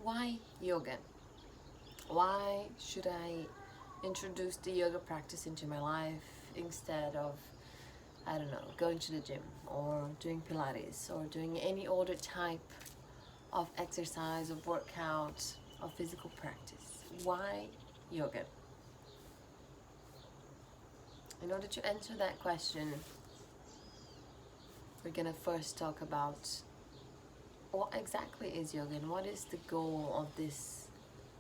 Why yoga? Why should I introduce the yoga practice into my life instead of, I don't know, going to the gym or doing Pilates or doing any other type of exercise, of workout, of physical practice? Why yoga? In order to answer that question, we're gonna first talk about what exactly is yoga and what is the goal of this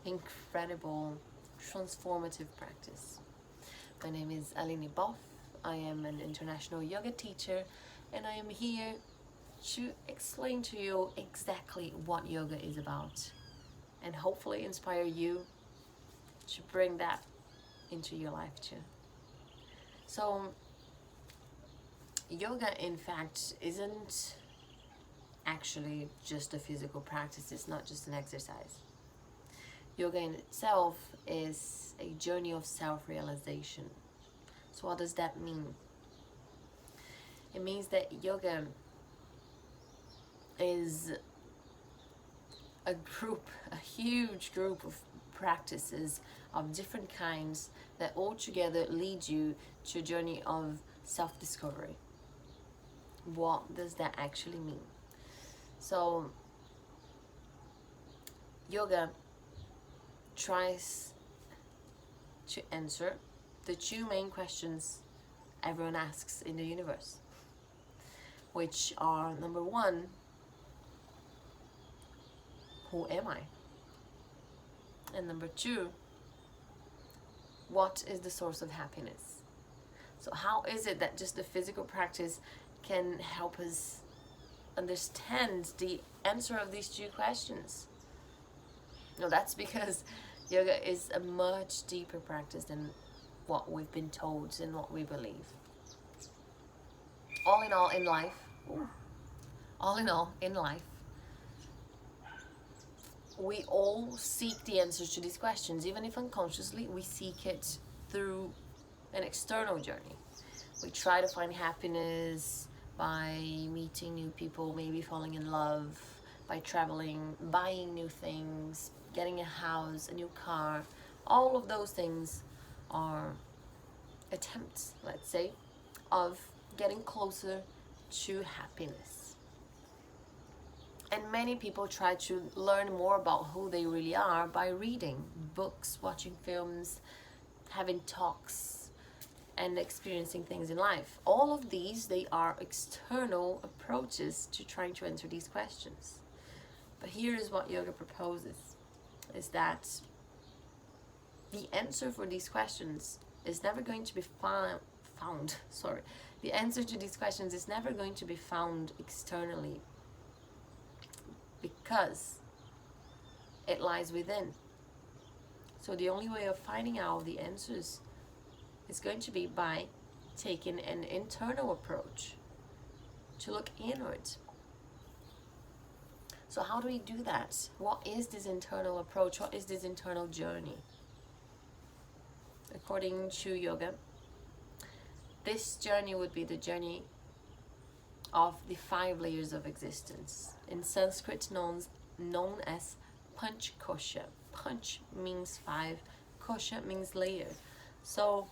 incredible transformative practice. My name is Aline Boff. I am an international yoga teacher and I am here to explain to you exactly what yoga is about and hopefully inspire you to bring that into your life too. So yoga in fact isn't actually just a physical practice. It's not just an exercise. Yoga in itself is a journey of self-realization. So what does that mean? It means that yoga is a huge group of practices of different kinds that all together lead you to a journey of self-discovery. What does that actually mean? So yoga tries to answer the two main questions everyone asks in the universe, which are, number one, who am I? And number two, what is the source of happiness? So how is it that just the physical practice can help us understand the answer of these two questions? No, that's because yoga is a much deeper practice than what we've been told and what we believe. All in all in life, we all seek the answers to these questions. Even if unconsciously, we seek it through an external journey. We try to find happiness by meeting new people, maybe falling in love, by traveling, buying new things, getting a house, a new car. All of those things are attempts, let's say, of getting closer to happiness. And many people try to learn more about who they really are by reading books, watching films, having talks, and experiencing things in life. All of these, they are external approaches to trying to answer these questions. But here is what yoga proposes, is that the answer for these questions is never going to be the answer to these questions is never going to be found externally, because it lies within. So the only way of finding out the answers is going to be by taking an internal approach, to look inward. So how do we do that? What is this internal approach? What is this internal journey? According to yoga, this journey would be the journey of the 5 layers of existence. In Sanskrit known as Panchkosha. Panch means 5, kosha means layer. So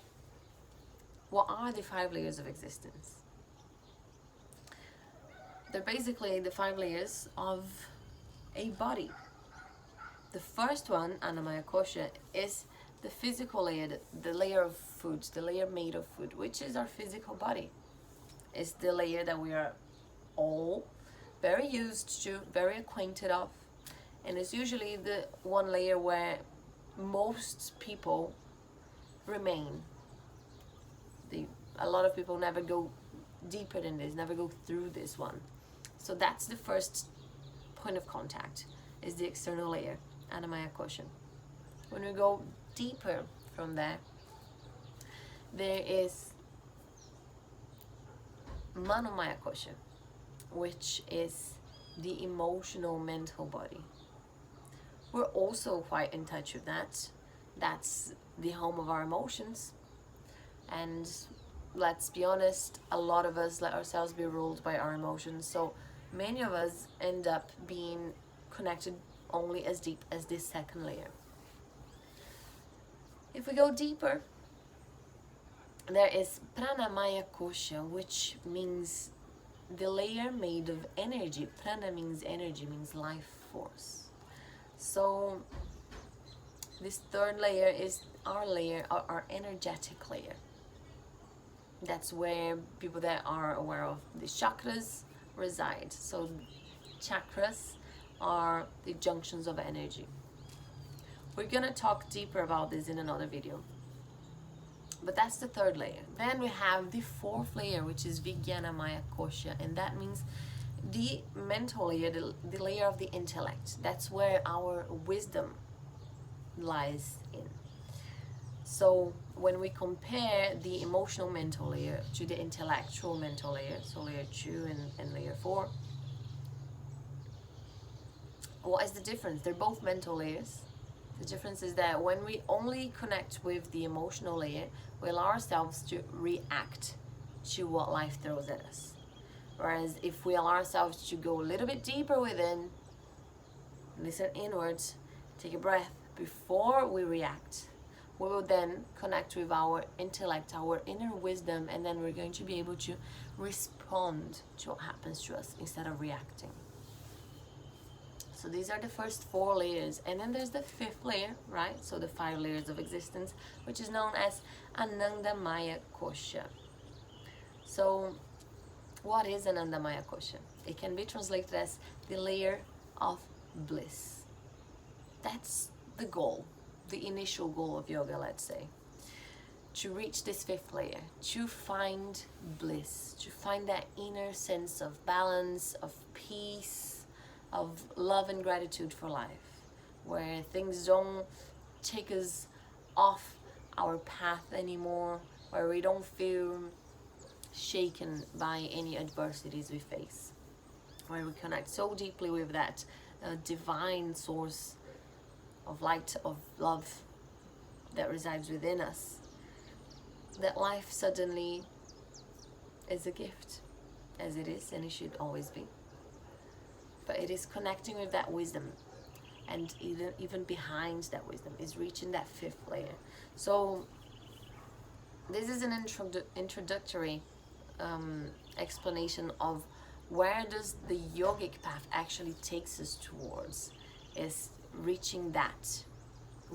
what are the 5 layers of existence? They're basically the 5 layers of a body. The first one, Annamaya Kosha, is the physical layer, the layer of food, the layer made of food, which is our physical body. It's the layer that we are all very used to, very acquainted of, and it's usually the one layer where most people remain. A lot of people never go deeper than this, never go through this one. So that's the first point of contact, is the external layer, Annamaya Kosha. When we go deeper from there is Manomaya Kosha, which is the emotional mental body. We're also quite in touch with that. That's the home of our emotions. And let's be honest, a lot of us let ourselves be ruled by our emotions. So many of us end up being connected only as deep as this second layer. If we go deeper, there is pranamaya kosha, which means the layer made of energy. Prana means energy, means life force. So this third layer is our layer, our energetic layer. That's where people that are aware of the chakras reside. So chakras are the junctions of energy. We're gonna talk deeper about this in another video. But that's the third layer. Then we have the fourth layer, which is Vijnanamaya Kosha, and that means the mental layer, the layer of the intellect. That's where our wisdom lies in. So when we compare the emotional mental layer to the intellectual mental layer, so layer 2 and layer 4, what is the difference? They're both mental layers. The difference is that when we only connect with the emotional layer, we allow ourselves to react to what life throws at us. Whereas if we allow ourselves to go a little bit deeper within, listen inwards, take a breath before we react, we will then connect with our intellect, our inner wisdom, and then we're going to be able to respond to what happens to us instead of reacting. So these are the first 4 layers, and then there's the 5th layer, right? So the 5 layers of existence, which is known as Anandamaya Kosha. So what is Anandamaya Kosha? It can be translated as the layer of bliss. That's the goal, the initial goal of yoga, let's say. To reach this 5th layer, to find bliss, to find that inner sense of balance, of peace, of love and gratitude for life, where things don't take us off our path anymore, where we don't feel shaken by any adversities we face, where we connect so deeply with that divine source of light, of love that resides within us, that life suddenly is a gift, as it is and it should always be. But it is connecting with that wisdom, and even behind that wisdom is reaching that 5th layer. So this is an introductory explanation of where does the yogic path actually takes us towards, is reaching that.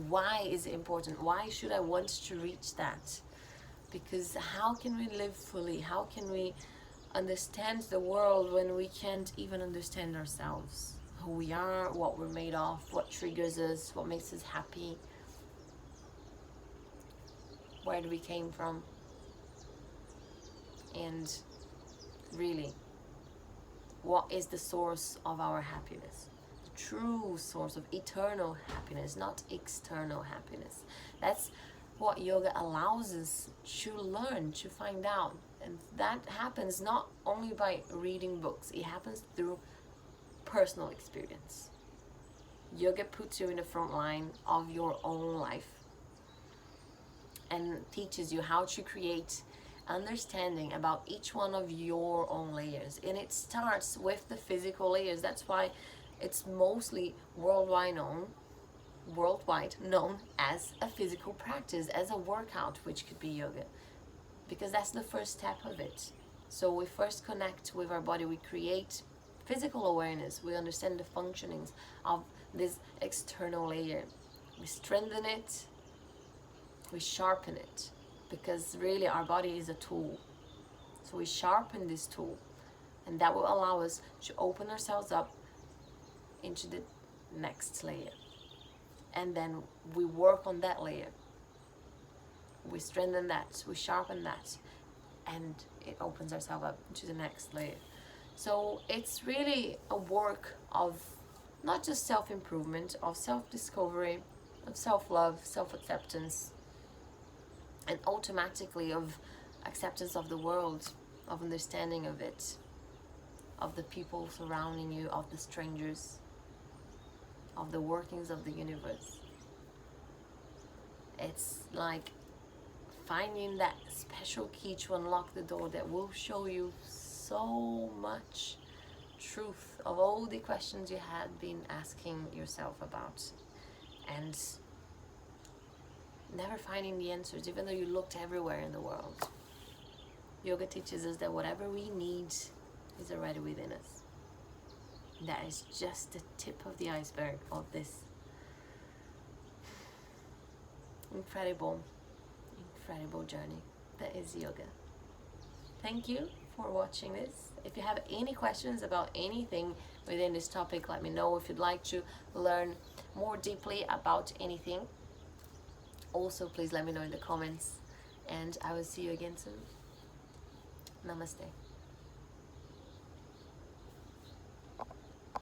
Why is it important? Why should I want to reach that? Because how can we live fully? How can we understand the world when we can't even understand ourselves? Who we are, what we're made of, what triggers us, what makes us happy, where we came from, and really, what is the source of our happiness? The true source of eternal happiness, not external happiness. That's what yoga allows us to learn, to find out. And that happens not only by reading books, it happens through personal experience. Yoga puts you in the front line of your own life and teaches you how to create understanding about each one of your own layers. And it starts with the physical layers. That's why it's mostly worldwide known as a physical practice, as a workout, which could be yoga, because that's the first step of it. So we first connect with our body, we create physical awareness, we understand the functionings of this external layer, we strengthen it, we sharpen it, because really our body is a tool. So we sharpen this tool, and that will allow us to open ourselves up into the next layer. And then we work on that layer. We strengthen that, we sharpen that, and it opens ourselves up to the next layer. So it's really a work of not just self-improvement, of self-discovery, of self-love, self-acceptance, and automatically of acceptance of the world, of understanding of it, of the people surrounding you, of the strangers, of the workings of the universe. It's like finding that special key to unlock the door that will show you so much truth of all the questions you had been asking yourself about, and never finding the answers, even though you looked everywhere in the world. Yoga teaches us that whatever we need is already within us. That is just the tip of the iceberg of this incredible journey that is yoga. Thank you for watching this. If you have any questions about anything within this topic, let me know. If you'd like to learn more deeply about anything, also please let me know in the comments, and I will see you again soon. Namaste.